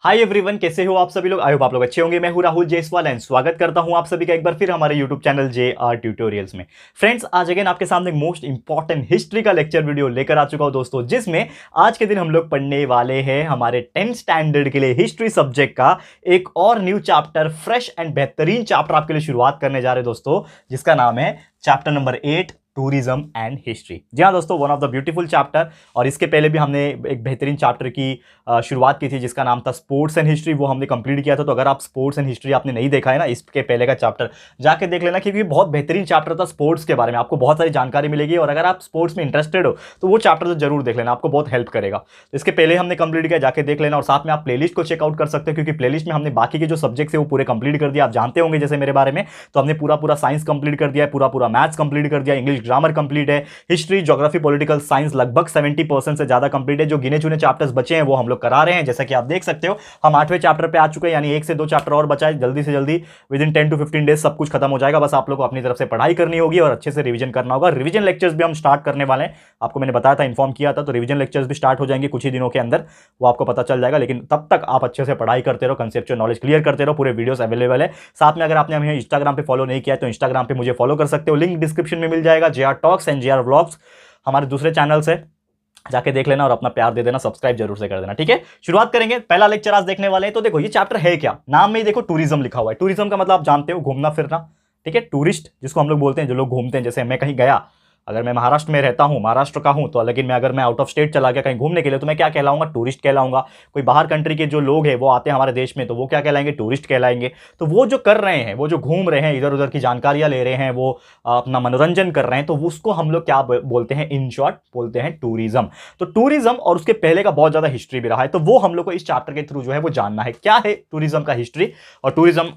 Hi everyone, कैसे हो आप सभी लोग। आई होप आप लोग अच्छे होंगे। मैं हूं राहुल जयसवाल एंड स्वागत करता हूं आप सभी का एक बार फिर हमारे यूट्यूब चैनल JR ट्यूटोरियल्स में। फ्रेंड्स, आज अगेन आपके सामने मोस्ट इंपॉर्टेंट हिस्ट्री का लेक्चर वीडियो लेकर आ चुका हूं दोस्तों, जिसमें आज के दिन हम लोग पढ़ने वाले हैं हमारे 10th स्टैंडर्ड के लिए हिस्ट्री सब्जेक्ट का एक और न्यू चैप्टर, फ्रेश एंड बेहतरीन चैप्टर आपके लिए शुरुआत करने जा रहे हैं दोस्तों, जिसका नाम है chapter number 8 tourism and history. जी हाँ दोस्तों, one of the beautiful chapter. और इसके पहले भी हमने एक बेहतरीन चैप्टर की शुरुआत की थी जिसका नाम था स्पोर्ट्स एंड हिस्ट्री, वो हमने कंप्लीट किया था। तो अगर आप स्पोर्ट्स एंड हिस्ट्री आपने नहीं देखा है ना, इसके पहले का चैप्टर जाके देख लेना, क्योंकि बहुत बेहतरीन चैप्टर था स्पोर्ट्स के बारे में। आपको बहुत सारी जानकारी मिलेगी और अगर आप स्पोर्ट्स में इंटरेस्टेड हो तो वो चैप्टर तो जरूर देख लेना, आपको बहुत हेल्प करेगा। तो इसके पहले हमने कंप्लीट किया, जाके देख लेना। और साथ में आप प्लेलिस्ट को चेकआउट कर सकते हो, क्योंकि प्लेलिस्ट में हमने बाकी के जो सब्जेक्ट्स है वो पूरे कंप्लीट कर दिया। आप जानते होंगे जैसे मेरे बारे में, तो हमने पूरा साइंस कंप्लीट कर दिया है, पूरा मैथ्स कंप्लीट कर दिया, इंग्लिश ग्रामर कंप्लीट है, हिस्ट्री ज्योग्राफी पॉलिटिकल साइंस लगभग 70% से ज्यादा कंप्लीट है। जो गिने चुने चैप्टर्स बचे हैं वो हम लोग करा रहे हैं। जैसा कि आप देख सकते हो, हम 8वें चैप्टर पे आ चुके हैं, यानी 1 से 2 चैप्टर और बचा है। जल्दी से जल्दी विद इन 10 to 15 डेज सब कुछ खत्म हो जाएगा। बस आप लोग को अपनी तरफ से पढ़ाई करनी होगी और अच्छे से रिवीजन करना होगा। रिवीजन लेक्चर्स भी हम स्टार्ट करने वाले हैं, आपको मैंने बताया था, इन्फॉर्म किया था। तो रिवीजन लेक्चर्स भी स्टार्ट हो जाएंगे कुछ ही दिनों के अंदर, वो आपको पता चल जाएगा। लेकिन तब तक आप अच्छे से पढ़ाई करते रहो, कंसेप्चुअल नॉलेज क्लियर करते रहो। पूरे वीडियोस अवेलेबल है। साथ में अगर आपने हमें इंस्टाग्राम पे फॉलो नहीं किया है तो इंस्टाग्राम पे मुझे फॉलो कर सकते हो, लिंक डिस्क्रिप्शन में मिल जाएगा। JR talks and JR vlogs हमारे दूसरे चैनल से जाके देख लेना और अपना प्यार दे देना, सब्सक्राइब जरूर से कर देना, ठीक है। शुरुआत करेंगे, पहला लेक्चर आज देखने वाले हैं। तो देखो ये चैप्टर है क्या, नाम में ही देखो टूरिज्म लिखा हुआ है। टूरिज्म का मतलब आप जानते हो, घूमना फिरना, ठीक है। टूरिस्ट जिसको हम लोग बोलते हैं, जो लोग घूमते हैं। जैसे मैं कहीं गया, अगर मैं महाराष्ट्र में रहता हूं, महाराष्ट्र का हूं, तो लेकिन अगर मैं आउट ऑफ स्टेट चला गया कहीं घूमने के लिए, तो मैं क्या कहलाऊंगा, टूरिस्ट कहलाऊंगा। कोई बाहर कंट्री के जो लोग हैं वो आते हैं हमारे देश में, तो वो क्या कहलाएंगे, टूरिस्ट कहलाएंगे। तो वो जो कर रहे हैं, वो जो घूम रहे हैं, इधर उधर की जानकारियां ले रहे हैं, वो अपना मनोरंजन कर रहे हैं, तो उसको हम लोग क्या बोलते हैं, इन शॉर्ट बोलते हैं टूरिज्म। तो टूरिज्म और उसके पहले का बहुत ज्यादा हिस्ट्री भी रहा है, तो वो हम लोग को इस चैप्टर के थ्रू जो है वो जानना है, क्या है टूरिज्म का हिस्ट्री और टूरिज्म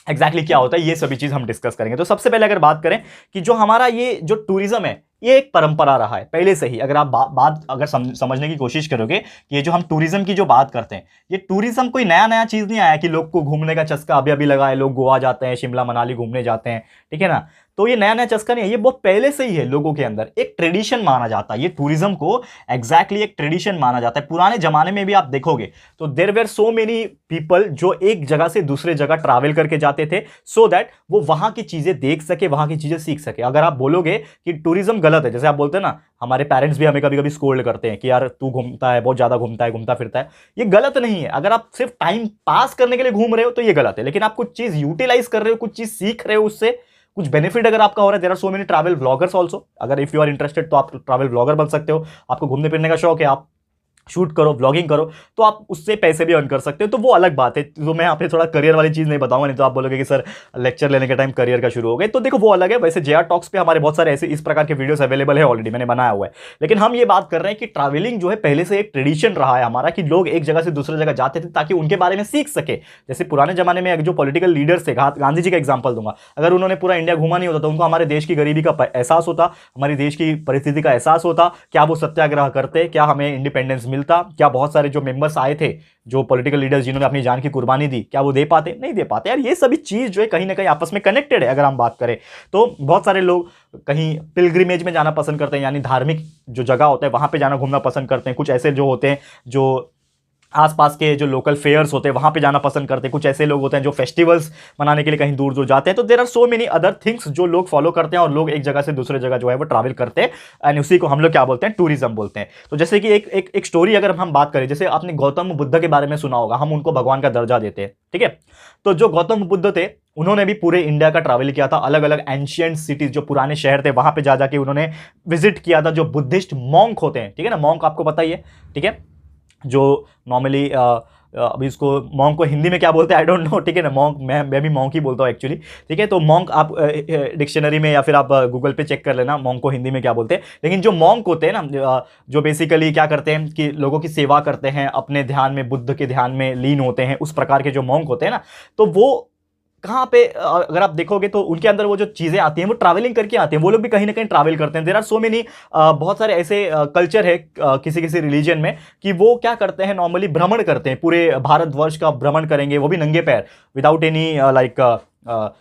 एग्जैक्टली क्या होता है, ये सभी चीज हम डिस्कस करेंगे। तो सबसे पहले अगर बात करें कि जो हमारा ये जो टूरिज्म है, ये एक परंपरा रहा है पहले से ही। अगर आप बात अगर समझने की कोशिश करोगे कि ये जो हम टूरिज्म की जो बात करते हैं, ये टूरिज्म कोई नया नया चीज नहीं आया कि लोग को घूमने का चस्का अभी अभी लगा है, लोग गोवा जाते हैं, शिमला मनाली घूमने जाते हैं, ठीक है ना। तो ये नया नया चस्का नहीं है, ये बहुत पहले से ही है लोगों के अंदर, एक ट्रेडिशन माना जाता है। ये टूरिज्म को एग्जैक्टली एक ट्रेडिशन माना जाता है। पुराने जमाने में भी आप देखोगे तो there were so many people जो एक जगह से दूसरे जगह ट्रैवल करके जाते थे, सो दैट वो वहां की चीजें देख सके, वहां की चीजें सीख सके। अगर आप बोलोगे कि टूरिज्म गलत है, जैसे आप बोलते हैं ना, हमारे पेरेंट्स भी हमें कभी कभी स्कोल्ड करते हैं कि यार तू घूमता है, बहुत ज्यादा घूमता है, घूमता फिरता है। ये गलत नहीं है। अगर आप सिर्फ टाइम पास करने के लिए घूम रहे हो तो ये गलत है, लेकिन आप कुछ चीज यूटिलाइज कर रहे हो, कुछ चीज सीख रहे हो, उससे कुछ बेनिफिट अगर आपका हो रहा है। There are so many travel vloggers also. अगर इफ यू आर इंटरेस्टेड तो आप ट्रैवल व्लॉगर बन सकते हो। आपको घूमने फिरने का शौक है, आप शूट करो, ब्लॉगिंग करो, तो आप उससे पैसे भी अर्न कर सकते हो। तो वो अलग बात है। तो मैं यहाँ पे थोड़ा करियर वाली चीज नहीं बताऊंगा, नहीं तो आप बोलोगे कि सर लेक्चर लेने के टाइम करियर का शुरू हो गए। तो देखो वो अलग है। वैसे JR टॉक्स पे हमारे बहुत सारे ऐसे इस प्रकार के वीडियोस अवेलेबल है, ऑलरेडी मैंने बनाया हुआ है। लेकिन हम ये बात कर रहे हैं कि ट्रैवलिंग जो है पहले से एक ट्रेडिशन रहा है हमारा, कि लोग एक जगह से दूसरी जगह जाते थे ताकि उनके बारे में सीख सके। जैसे पुराने जमाने में जो पॉलिटिकल लीडर्स थे, गांधी जी का एग्जाम्पल दूंगा, अगर उन्होंने पूरा इंडिया घूमा नहीं होता तो उनको हमारे देश की गरीबी का एहसास होता, हमारे देश की परिस्थिति का एहसास होता, क्या वो सत्याग्रह करते, क्या हमें इंडिपेंडेंस मिलता, क्या बहुत सारे जो मेंबर्स आए थे, जो पॉलिटिकल लीडर्स जिन्होंने अपनी जान की कुर्बानी दी, क्या वो दे पाते, नहीं दे पाते। यार ये सभी चीज जो है कहीं ना कहीं आपस में कनेक्टेड है। अगर हम बात करें तो बहुत सारे लोग कहीं पिलग्रिमेज में जाना पसंद करते हैं, यानी धार्मिक जो जगह होता है वहां पे जाना घूमना पसंद करते हैं। कुछ ऐसे जो होते हैं जो आसपास के जो लोकल फेयर्स होते हैं वहां पे जाना पसंद करते हैं। कुछ ऐसे लोग होते हैं जो फेस्टिवल्स मनाने के लिए कहीं दूर दूर जाते हैं। तो there are so many other things जो लोग फॉलो करते हैं, और लोग एक जगह से दूसरे जगह जो है वो ट्रैवल करते हैं, एंड उसी को हम लोग क्या बोलते हैं, टूरिज्म बोलते हैं। तो जैसे कि एक स्टोरी अगर हम बात करें, जैसे आपने गौतम बुद्ध के बारे में सुना होगा, हम उनको भगवान का दर्जा देते हैं, ठीक है। तो जो गौतम बुद्ध थे, उन्होंने भी पूरे इंडिया का ट्रैवल किया था। अलग अलग एंशियंट सिटीज, जो पुराने शहर थे, वहां पे जा जाके उन्होंने विजिट किया था। जो बुद्धिस्ट मॉन्क होते हैं, ठीक है ना, मॉन्क आपको पता ही है, ठीक है, जो नॉर्मली अभी इसको मॉन्क को हिंदी में क्या बोलते हैं आई डोंट नो, ठीक है ना। मॉन्क मैं भी मॉन्क ही बोलता हूँ एक्चुअली, ठीक है। तो मॉन्क आप डिक्शनरी में या फिर आप गूगल पे चेक कर लेना मॉन्क को हिंदी में क्या बोलते हैं। लेकिन जो मॉन्क होते हैं ना, जो बेसिकली क्या करते हैं कि लोगों की सेवा करते हैं, अपने ध्यान में, बुद्ध के ध्यान में लीन होते हैं, उस प्रकार के जो मॉन्क होते हैं ना, तो वो कहाँ पे अगर आप देखोगे तो उनके अंदर वो जो चीजें आती हैं वो ट्रैवलिंग करके आते हैं। वो लोग भी कहीं ना कहीं ट्रैवल करते हैं। देयर आर सो मेनी बहुत सारे ऐसे कल्चर है किसी किसी रिलीजन में कि वो क्या करते हैं, नॉर्मली भ्रमण करते हैं, पूरे भारतवर्ष का भ्रमण करेंगे, वो भी नंगे पैर, विदाउट एनी लाइक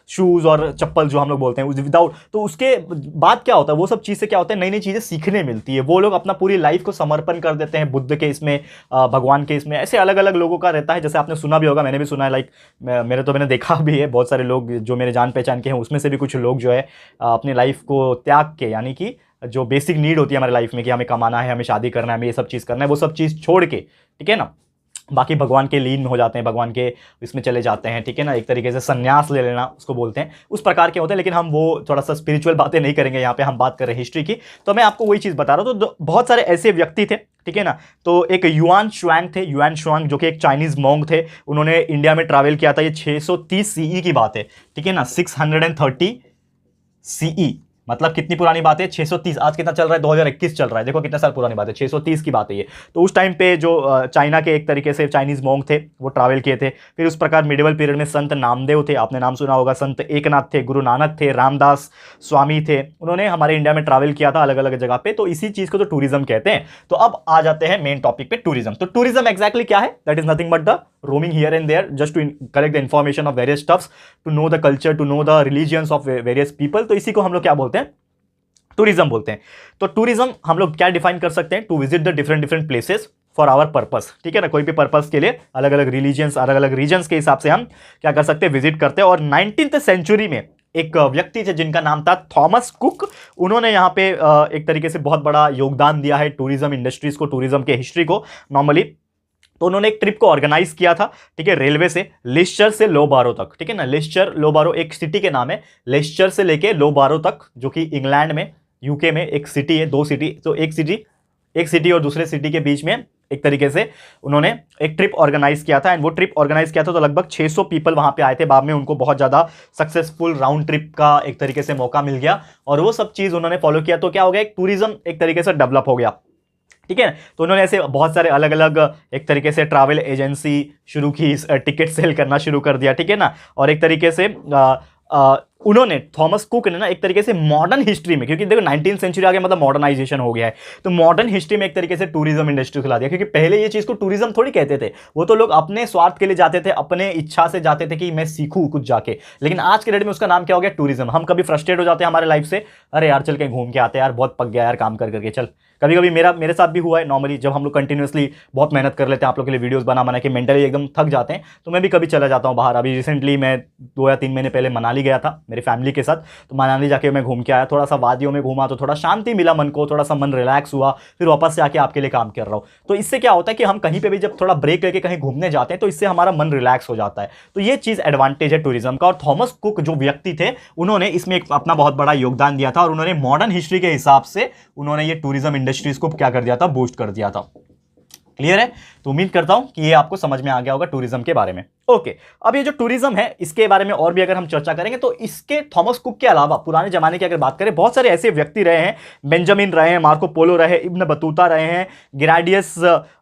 शूज़ और चप्पल जो हम लोग बोलते हैं विदाउट, तो उसके बाद क्या होता है, वो सब चीज़ से क्या होता है, नई नई चीज़ें सीखने मिलती है। वो लोग अपना पूरी लाइफ को समर्पण कर देते हैं बुद्ध के इसमें, भगवान के इसमें। ऐसे अलग अलग लोगों का रहता है, जैसे आपने सुना भी होगा, मैंने भी सुना है, लाइक मैंने देखा भी है, बहुत सारे लोग जो मेरे जान पहचान के हैं उसमें से भी कुछ लोग जो है अपनी लाइफ को त्याग के, यानी कि जो बेसिक नीड होती है हमारे लाइफ में कि हमें कमाना है, हमें शादी करना है, हमें ये सब चीज़ करना है, वो सब चीज़ छोड़ के, ठीक है ना, बाकी भगवान के लीन हो जाते हैं, भगवान के इसमें चले जाते हैं, ठीक है ना, एक तरीके से संन्यास ले लेना उसको बोलते हैं, उस प्रकार के होते हैं। लेकिन हम वो थोड़ा सा स्पिरिचुअल बातें नहीं करेंगे, यहाँ पे हम बात कर रहे हैं हिस्ट्री की। तो मैं आपको वही चीज़ बता रहा हूँ। तो बहुत सारे ऐसे व्यक्ति थे, ठीक है ना। तो एक युआन शुआंग थे, युआन शुआंग जो कि एक चाइनीज मॉन्क थे, उन्होंने इंडिया में ट्रैवल किया था। ये 630 सीई की बात है, ठीक है ना, 630 सीई, मतलब कितनी पुरानी बात है, 630। आज कितना चल रहा है, 2021 चल रहा है, देखो कितने साल पुरानी बात है, 630 की बात है ये। तो उस टाइम पे जो चाइना के एक तरीके से चाइनीज मॉन्क थे वो ट्रैवल किए थे। फिर उस प्रकार मिडिवल पीरियड में संत नामदेव थे, आपने नाम सुना होगा, संत एकनाथ थे, गुरु नानक थे, रामदास स्वामी थे, उन्होंने हमारे इंडिया में ट्रैवल किया था अलग अलग जगह पे। तो इसी चीज को तो टूरिज्म कहते हैं। तो अब आ जाते हैं मेन टॉपिक पे, टूरिज्म। तो टूरिज्म एक्जैक्टली क्या है, that is nothing but the roaming here and there just to collect the information of various stuffs, to know the culture, to know the religions of various people। तो इसी को हम लोग क्या बोलते हैं, टूरिज्म बोलते हैं। तो टूरिज्म हम लोग क्या डिफाइन कर सकते हैं, to visit the different places for our purpose, ठीक है ना, कोई भी पर्पस के लिए अलग अलग रिलीजियंस, अलग अलग रीजन्स के हिसाब से हम क्या कर सकते हैं, विजिट करते हैं। और 19th सेंचुरी में एक व्यक्ति थे जिनका नाम था थॉमस कुक, उन्होंने यहाँ पे एक तरीके से बहुत बड़ा योगदान दिया है टूरिज्म इंडस्ट्रीज को, टूरिज्म के हिस्ट्री को नॉर्मली। तो उन्होंने एक ट्रिप को ऑर्गेनाइज किया था, ठीक है, रेलवे से लिस्चर से लो बारो तक, ठीक है ना। लिस्चर लो बारो एक सिटी के नाम है, लिस्चर से लेके लो बारो तक, जो कि इंग्लैंड में, यूके में एक सिटी है, 2 सिटी। तो एक सिटी और दूसरे सिटी के बीच में एक तरीके से उन्होंने एक ट्रिप ऑर्गेनाइज किया था। एंड वो ट्रिप ऑर्गेनाइज किया था तो लगभग 600 पीपल वहां पे आए थे। बाद में उनको बहुत ज्यादा सक्सेसफुल राउंड ट्रिप का एक तरीके से मौका मिल गया और वो सब चीज उन्होंने फॉलो किया। तो क्या हो गया, एक टूरिज्म एक तरीके से डेवलप हो गया, ठीक है। तो उन्होंने ऐसे बहुत सारे अलग अलग एक तरीके से ट्रैवल एजेंसी शुरू की, टिकट सेल करना शुरू कर दिया, ठीक है ना। और एक तरीके से उन्होंने, थॉमस कुक ने ना, एक तरीके से मॉडर्न हिस्ट्री में, क्योंकि देखो 19th सेंचुरी आ गया मतलब मॉडर्नाइजेशन हो गया है, तो मॉडर्न हिस्ट्री में एक तरीके से टूरिज्म इंडस्ट्री खिला दिया। क्योंकि पहले ये चीज को टूरिज्म थोड़ी कहते थे, वो तो लोग अपने स्वार्थ के लिए जाते थे, अपने इच्छा से जाते थे कि मैं सीखूं कुछ जाके। लेकिन आज के डेट में उसका नाम क्या हो गया, टूरिज्म। हम कभी फ्रस्ट्रेट हो जाते हैं हमारे लाइफ से, अरे यार चल के घूम के आते हैं यार, बहुत पक गया यार काम कर करके, चल। कभी कभी मेरे साथ भी हुआ है नॉर्मली, जब हम लोग कंटिन्यूसली बहुत मेहनत कर लेते हैं आप लोग के लिए वीडियोस बना के मेंटली एकदम थक जाते हैं, तो मैं भी कभी चला जाता हूँ बाहर। अभी रिसेंटली मैं 2 या 3 महीने पहले मनाली गया था मेरी फैमिली के साथ। तो मनाली जाके मैं घूम के आया, थोड़ा सा वादियों में घूमा, तो थोड़ा शांति मिला मन को, थोड़ा सा मन रिलैक्स हुआ। फिर वापस से आके आपके लिए काम कर रहा हूँ। तो इससे क्या होता है कि हम कहीं पे भी जब थोड़ा ब्रेक लेके कहीं घूमने जाते हैं तो इससे हमारा मन रिलैक्स हो जाता है। तो ये चीज एडवांटेज है टूरिज्म का। और थॉमस कुक जो व्यक्ति थे, उन्होंने इसमें एक अपना बहुत बड़ा योगदान दिया था और उन्होंने मॉडर्न हिस्ट्री के हिसाब से उन्होंने ये टूरिज्म इंडस्ट्रीज को क्या कर दिया था, बूस्ट कर दिया था। क्लियर है। तो उम्मीद करता हूं कि ये आपको समझ में आ गया होगा टूरिज्म के बारे में। ओके, अब ये जो टूरिज्म है इसके बारे में और भी अगर हम चर्चा करेंगे तो इसके थॉमस कुक के अलावा पुराने जमाने की अगर बात करें, बहुत सारे ऐसे व्यक्ति रहे हैं, बेंजामिन रहे हैं, मार्को पोलो रहे, इब्न बतूता रहे हैं, गिराडियस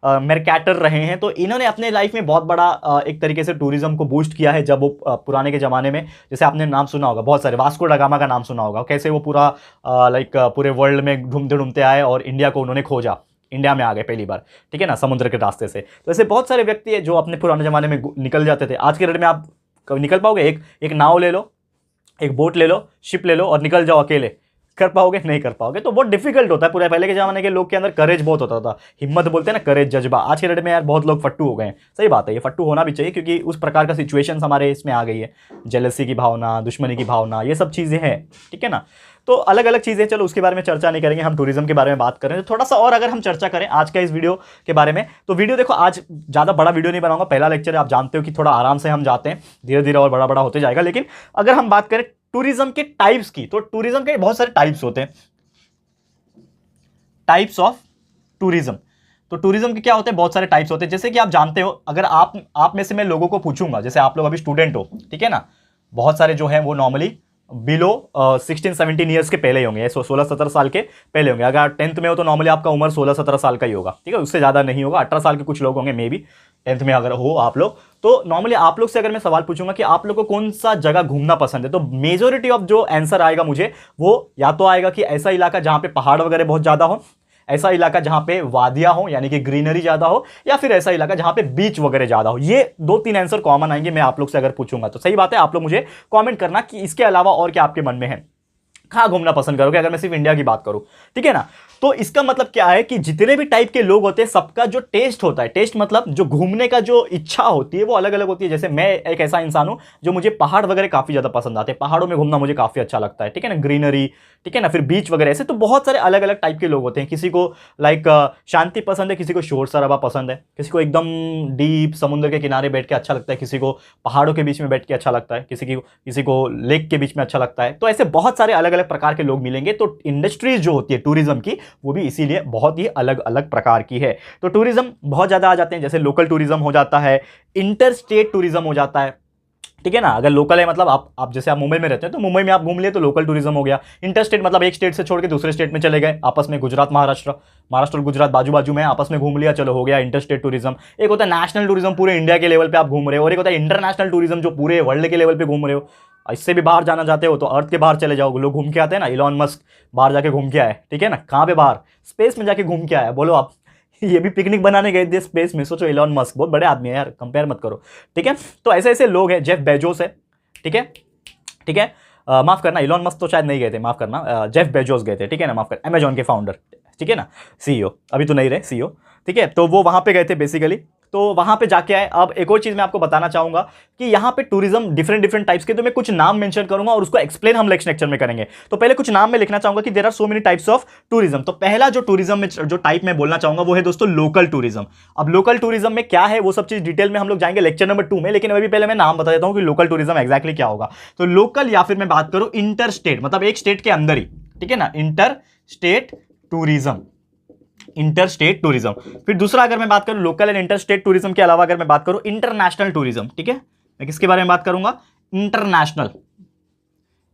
मेरकैटर रहे हैं। तो इन्होंने अपने लाइफ में बहुत बड़ा एक तरीके से टूरिज्म को बूस्ट किया है। जब वो पुराने के जमाने में, जैसे आपने नाम सुना होगा बहुत सारे, वास्को ड गामा का नाम सुना होगा, कैसे वो पूरा पूरे वर्ल्ड में ढूंढते ढूंढते आए और इंडिया को उन्होंने खोजा, इंडिया में आ गए पहली बार, ठीक है ना, समुद्र के रास्ते से। तो ऐसे बहुत सारे व्यक्ति हैं जो अपने पुराने जमाने में निकल जाते थे। आज के डेट में आप कभी निकल पाओगे? एक नाव ले लो, एक बोट ले लो, शिप ले लो और निकल जाओ अकेले, कर पाओगे? नहीं कर पाओगे। तो बहुत डिफिकल्ट होता है। पूरे पहले के जमाने के लोग के अंदर करेज बहुत होता था, हिम्मत बोलते हैं ना, करेज, जज्बा। आज के डेट में यार बहुत लोग फट्टू हो गए हैं। सही बात है, ये फट्टू होना भी चाहिए क्योंकि उस प्रकार का सिचुएशन हमारे इसमें आ गई है, जेलसी की भावना, दुश्मनी की भावना, ये सब चीज़ें हैं, ठीक है ना। तो अलग अलग चीज़ें, चलो उसके बारे में चर्चा नहीं करेंगे, हम टूरिज्म के बारे में बात करें। तो थोड़ा सा और अगर हम चर्चा करें आज का इस वीडियो के बारे में, तो वीडियो देखो आज ज़्यादा बड़ा वीडियो नहीं बनाऊंगा, पहला लेक्चर है, आप जानते हो कि थोड़ा आराम से हम जाते हैं, धीरे धीरे और बड़ा बड़ा होते जाएगा। लेकिन अगर हम बात करें टूरिज्म के टाइप्स की, तो टूरिज्म के बहुत सारे टाइप्स होते हैं, टाइप्स ऑफ टूरिज्म। तो टूरिज्म के क्या होते हैं, बहुत सारे टाइप्स होते हैं। जैसे कि आप जानते हो, अगर आप में से मैं लोगों को पूछूंगा, जैसे आप लोग अभी स्टूडेंट हो, ठीक है ना, बहुत सारे जो हैं वो नॉर्मली बिलो 16-17 ईयर्स के पहले ही होंगे, 16-17 साल के पहले होंगे। अगर 10th में हो तो नॉर्मली आपका उम्र 16-17 साल का ही होगा, ठीक है, उससे ज़्यादा नहीं होगा। 18 साल के कुछ लोग होंगे मे बी 10th में अगर हो आप लोग। तो नॉर्मली आप लोग से अगर मैं सवाल पूछूंगा कि आप लोग को कौन सा जगह घूमना पसंद है, तो मेजोरिटी ऑफ जो आंसर आएगा मुझे, वो या तो आएगा कि ऐसा इलाका जहाँ पे पहाड़ वगैरह बहुत ज़्यादा हो, ऐसा इलाका जहां पे वादियां हो यानी कि ग्रीनरी ज्यादा हो, या फिर ऐसा इलाका जहां पे बीच वगैरह ज्यादा हो। ये 2-3 आंसर कॉमन आएंगे मैं आप लोग से अगर पूछूंगा तो। सही बात है, आप लोग मुझे कमेंट करना कि इसके अलावा और क्या आपके मन में है, कहां घूमना पसंद करोगे अगर मैं सिर्फ इंडिया की बात करूं, ठीक है ना। तो इसका मतलब क्या है कि जितने भी टाइप के लोग होते हैं सबका जो टेस्ट होता है, टेस्ट मतलब जो घूमने का जो इच्छा होती है वो अलग अलग होती है। जैसे मैं एक ऐसा इंसान हूं जो मुझे पहाड़ वगैरह काफी ज्यादा पसंद आते हैं, पहाड़ों में घूमना मुझे काफी अच्छा लगता है, ठीक है ना, ग्रीनरी, ठीक है ना, फिर बीच वगैरह ऐसे। तो बहुत सारे अलग अलग टाइप के लोग होते हैं, किसी को लाइक शांति पसंद है, किसी को शोर शराबा पसंद है, किसी को एकदम डीप समुद्र के किनारे बैठ के अच्छा लगता है, किसी को पहाड़ों के बीच में बैठ के अच्छा लगता है, किसी को लेक के बीच में अच्छा लगता है। तो ऐसे बहुत सारे अलग अलग प्रकार के लोग मिलेंगे। तो इंडस्ट्रीज जो होती है टूरिज्म की वो भी इसीलिए बहुत ही अलग अलग प्रकार की है। तो टूरिज्म बहुत ज्यादा आ जाते हैं, जैसे लोकल टूरिज्म हो जाता है, इंटर स्टेट टूरिज्म हो जाता है, ठीक है ना। अगर लोकल है मतलब आप जैसे आप मुंबई में रहते हैं तो मुंबई में आप घूम लिए तो लोकल टूरिज्म हो गया। इंटर स्टेट मतलब एक स्टेट से छोड़ के दूसरे स्टेट में चले गए, आपस में गुजरात महाराष्ट्र, महाराष्ट्र और गुजरात बाजू बाजू में आपस में घूम लिया, चलो हो गया इंटर स्टेट टूरिज्म। एक होता है नेशनल टूरिज्म, पूरे इंडिया के लेवल पे आप घूम रहे हो, और एक होता है इंटरनेशनल टूरिज्म जो पूरे वर्ल्ड के लेवल पे घूम रहे हो। इससे भी बाहर जाना चाहते हो तो अर्थ के बाहर चले जाओ, लोग घूम के आते हैं ना, इलॉन मस्क बाहर जाके घूम के आए, ठीक है ना, कहां पे बाहर, स्पेस में जाके घूम के आया, बोलो आप। ये भी पिकनिक बनाने गए थे स्पेस में, सोचो इलॉन मस्क बहुत बड़े आदमी है यार, कंपेयर मत करो, ठीक है। तो ऐसे ऐसे लोग हैं, जेफ बेजोस है, ठीक है, ठीक है, माफ करना इलॉन मस्क तो शायद नहीं गए थे, माफ करना जेफ बेजोस गए थे, ठीक है ना, माफ कर, अमेजॉन के फाउंडर, ठीक है ना, सीईओ, अभी तो नहीं रहे सीईओ, ठीक है। तो वो वहां पे गए थे बेसिकली, तो वहां पे जाके आए। अब एक और चीज मैं आपको बताना चाहूंगा कि यहाँ पे टूरिज्म डिफरेंट डिफरेंट टाइप्स के, तो मैं कुछ नाम मेंशन करूंगा और उसको एक्सप्लेन हम नेक्स्ट लेक्चर में करेंगे। तो पहले कुछ नाम मैं लिखना चाहूंगा कि there are so many types of tourism. तो पहला जो टूरिज्म में जो टाइप मैं बोलना चाहूंगा वो है दोस्तों लोकल टूरिज्म। अब लोकल टूरिज्म में क्या है वो सब चीज डिटेल में हम लोग जाएंगे लेक्चर नंबर 2 में, लेकिन अभी पहले मैं नाम बता देता हूं कि लोकल टूरिज्म एक्जैक्टली क्या होगा। तो लोकल, या फिर मैं बात करूं इंटर स्टेट, मतलब एक स्टेट के अंदर ही, ठीक है ना, inter state tourism, inter state tourism. फिर दूसरा अगर मैं बात करूं local and inter state tourism के अलावा अगर मैं बात करूं इंटरनेशनल टूरिज्म, ठीक है, मैं किसके बारे में बात करूंगा, इंटरनेशनल,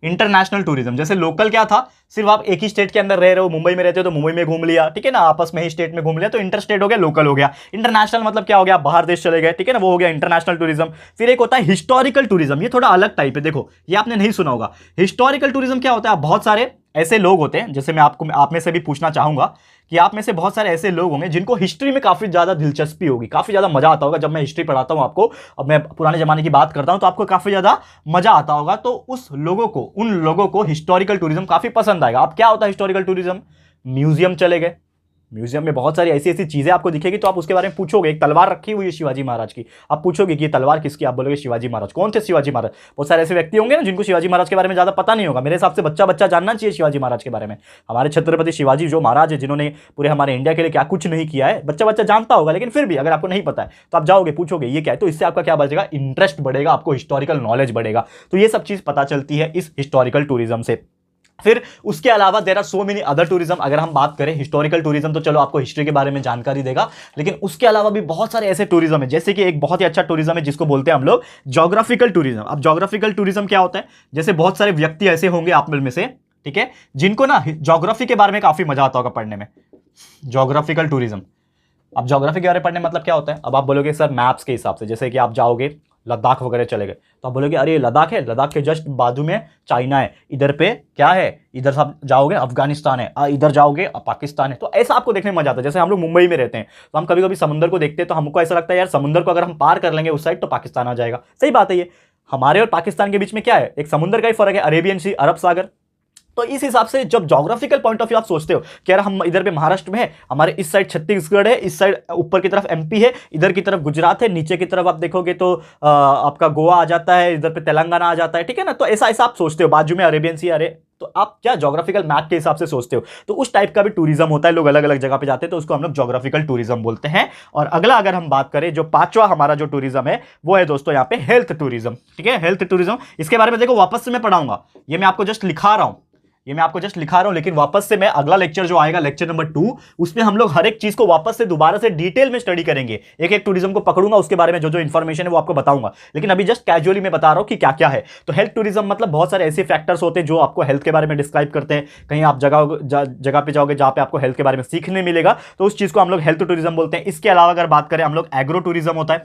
इंटरनेशनल टूरिज्म। जैसे लोकल क्या था, सिर्फ आप एक ही स्टेट के अंदर रह रहे हो, मुंबई में रहते हो तो मुंबई में घूम लिया, ठीक है ना, आपस में ही स्टेट में घूम लिया, तो इंटर स्टेट हो गया, लोकल हो गया। इंटरनेशनल मतलब क्या हो गया, बाहर देश चले गए, ठीक है ना, वो हो गया इंटरनेशनल टूरिज्म। फिर एक होता है हिस्टोरिकल टूरिज्म, ये थोड़ा अलग टाइप है, देखो ये आपने नहीं सुना होगा। हिस्टोरिकल टूरिज्म क्या होता है, बहुत सारे ऐसे लोग होते हैं, जैसे मैं आपको आप में से भी पूछना चाहूंगा कि आप में से बहुत सारे ऐसे लोग होंगे जिनको हिस्ट्री में काफी ज्यादा दिलचस्पी होगी, काफी ज्यादा मजा आता होगा। जब मैं हिस्ट्री पढ़ाता हूं आपको, अब मैं पुराने जमाने की बात करता हूं तो आपको काफी ज्यादा मजा आता होगा। तो उन लोगों को हिस्टोरिकल टूरिज्म काफी पसंद आएगा। अब क्या होता है हिस्टोरिकल टूरिज्म, म्यूजियम चले गए, म्यूजियम में बहुत सारी ऐसी ऐसी चीजें आपको दिखेगी तो आप उसके बारे में पूछोगे। एक तलवार रखी हुई है शिवाजी महाराज की, आप पूछोगे कि ये तलवार किसकी, आप बोलोगे शिवाजी महाराज। कौन थे शिवाजी महाराज, बहुत सारे ऐसे व्यक्ति होंगे ना जिनको शिवाजी महाराज के बारे में ज्यादा पता नहीं होगा। मेरे हिसाब से बच्चा बच्चा जानना चाहिए शिवाजी महाराज के बारे में। हमारे छत्रपति शिवाजी जो महाराज है, जिन्होंने पूरे हमारे इंडिया के लिए क्या कुछ नहीं किया है, बच्चा बच्चा जानता होगा, लेकिन फिर भी अगर आपको नहीं पता है तो आप जाओगे पूछोगे ये क्या है, तो इससे आपका क्या बढ़ेगा, इंटरेस्ट बढ़ेगा, आपको हिस्टोरिकल नॉलेज बढ़ेगा। तो ये सब चीज पता चलती है इस हिस्टोरिकल टूरिज्म से। फिर उसके अलावा there are so many other tourism. अगर हम बात करें हिस्टोरिकल टूरिज्म तो चलो आपको हिस्ट्री के बारे में जानकारी देगा, लेकिन उसके अलावा भी बहुत सारे ऐसे टूरिज्म है, जैसे कि एक बहुत ही अच्छा टूरिज्म है जिसको बोलते हैं हम लोग ज्योग्राफिकल टूरिज्म। अब ज्योग्राफिकल टूरिज्म क्या होता है, जैसे बहुत सारे व्यक्ति ऐसे होंगे आप में से, ठीक है, जिनको ना ज्योग्राफी के बारे में काफी मजा आता होगा पढ़ने में, ज्योग्राफिकल टूरिज्म। अब ज्योग्राफी के बारे में पढ़ने मतलब क्या होता है, अब आप बोलोगे सर मैप्स के हिसाब से, जैसे कि आप जाओगे लद्दाख वगैरह चले गए तो आप बोलोगे अरे ये लद्दाख है, लद्दाख के जस्ट बाजू में चाइना है, इधर पे क्या है, इधर से आप जाओगे अफगानिस्तान है, इधर जाओगे पाकिस्तान है। तो ऐसा आपको देखने में मजा आता है। जैसे हम लोग मुंबई में रहते हैं तो हम कभी कभी समुद्र को देखते हैं तो हमको ऐसा लगता है यार समुद्र को अगर हम पार कर लेंगे उस साइड तो पाकिस्तान आ जाएगा। सही बात है, ये हमारे और पाकिस्तान के बीच में क्या है, एक समुद्र का ही फर्क है, अरेबियन सी, अरब सागर। तो इस हिसाब से जब ज्योग्राफिकल पॉइंट ऑफ व्यू आप सोचते हो कि यार हम इधर पे महाराष्ट्र में है, हमारे इस साइड छत्तीसगढ़ है, इस साइड ऊपर की तरफ एमपी है, इधर की तरफ गुजरात है, नीचे की तरफ आप देखोगे तो आपका गोवा आ जाता है, इधर पे तेलंगाना आ जाता है, ठीक है ना। तो ऐसा ऐसा आप सोचते हो, बाजू में अरेबियन सी, अरे तो आप क्या ज्योग्राफिकल मैप के हिसाब से सोचते हो। तो उस टाइप का भी टूरिज्म होता है, लोग अलग अलग जगह पे जाते हैं तो उसको हम लोग ज्योग्राफिकल टूरिज्म बोलते हैं। और अगला अगर हम बात करें, जो पांचवा हमारा जो टूरिज्म है वो है दोस्तों यहाँ पे हेल्थ टूरिज्म, ठीक है, हेल्थ टूरिज्म। इसके बारे में देखो वापस से मैं पढ़ाऊंगा, ये मैं आपको जस्ट लिखा रहा हूं, लेकिन वापस से मैं अगला लेक्चर जो आएगा लेक्चर नंबर 2, उसमें हम लोग हर एक चीज को वापस से दोबारा से डिटेल में स्टडी करेंगे। एक एक टूरिज्म को पकड़ूंगा, उसके बारे में जो जो इंफॉर्मेशन है वो आपको बताऊंगा, लेकिन अभी जस्ट कैजुअली मैं बता रहा हूं कि क्या क्या है। तो हेल्थ टूरिज्म मतलब बहुत सारे ऐसे फैक्टर्स होते हैं जो आपको हेल्थ के बारे में डिस्क्राइब करते हैं। कहीं आप जगह पे जाओगे जहां पे आपको हेल्थ के बारे में सीखने मिलेगा, तो उस चीज को हम लोग हेल्थ टूरिज्म बोलते हैं। इसके अलावा अगर बात करें हम लोग एग्रो टूरिज्म होता है,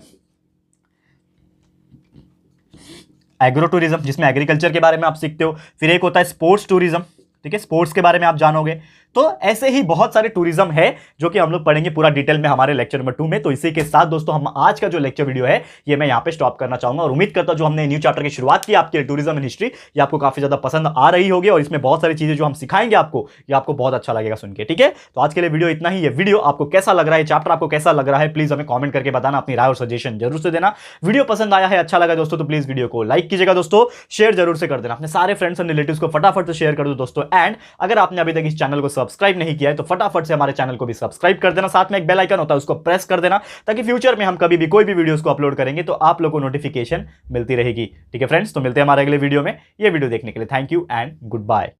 एग्रो टूरिज्म जिसमें एग्रीकल्चर के बारे में आप सीखते हो। फिर एक होता है स्पोर्ट्स टूरिज्म, ठीक है, स्पोर्ट्स के बारे में आप जानोगे। तो ऐसे ही बहुत सारे टूरिज्म है जो कि हम लोग पढ़ेंगे पूरा डिटेल में हमारे लेक्चर नंबर 2 में। तो इसी के साथ दोस्तों हम आज का जो लेक्चर वीडियो है ये मैं यहां पे स्टॉप करना चाहूंगा और उम्मीद करता हूं जो हमने न्यू चैप्टर की शुरुआत की आपके टूरिज्म एंड हिस्ट्री ये आपको काफी ज्यादा पसंद आ रही होगी और इसमें बहुत सारी चीजें जो हम सिखाएंगे आपको ये आपको बहुत अच्छा लगेगा सुन के। ठीक है, तो आज के लिए वीडियो इतना ही। ये वीडियो आपको कैसा लग रहा है, चैप्टर आपको कैसा लग रहा है, प्लीज हमें कमेंट करके बताना, अपनी राय और सजेशन जरूर से देना। वीडियो पसंद आया है, अच्छा लगा दोस्तों तो प्लीज वीडियो को लाइक कीजिएगा दोस्तों, शेयर जरूर से कर देना, अपने सारे फ्रेंड्स एंड रिलेटिव्स को फटाफट से शेयर कर दो दोस्तों। एंड अगर आपने अभी तक इस चैनल को सब्सक्राइब नहीं किया है तो फटाफट से हमारे चैनल को भी सब्सक्राइब कर देना, साथ में एक बेल आइकन होता है उसको प्रेस कर देना ताकि फ्यूचर में हम कभी भी कोई भी वीडियोस को अपलोड करेंगे तो आप लोगों को नोटिफिकेशन मिलती रहेगी। ठीक है फ्रेंड्स, तो मिलते हैं हमारे अगले वीडियो में। ये वीडियो देखने के लिए thank you and good bye.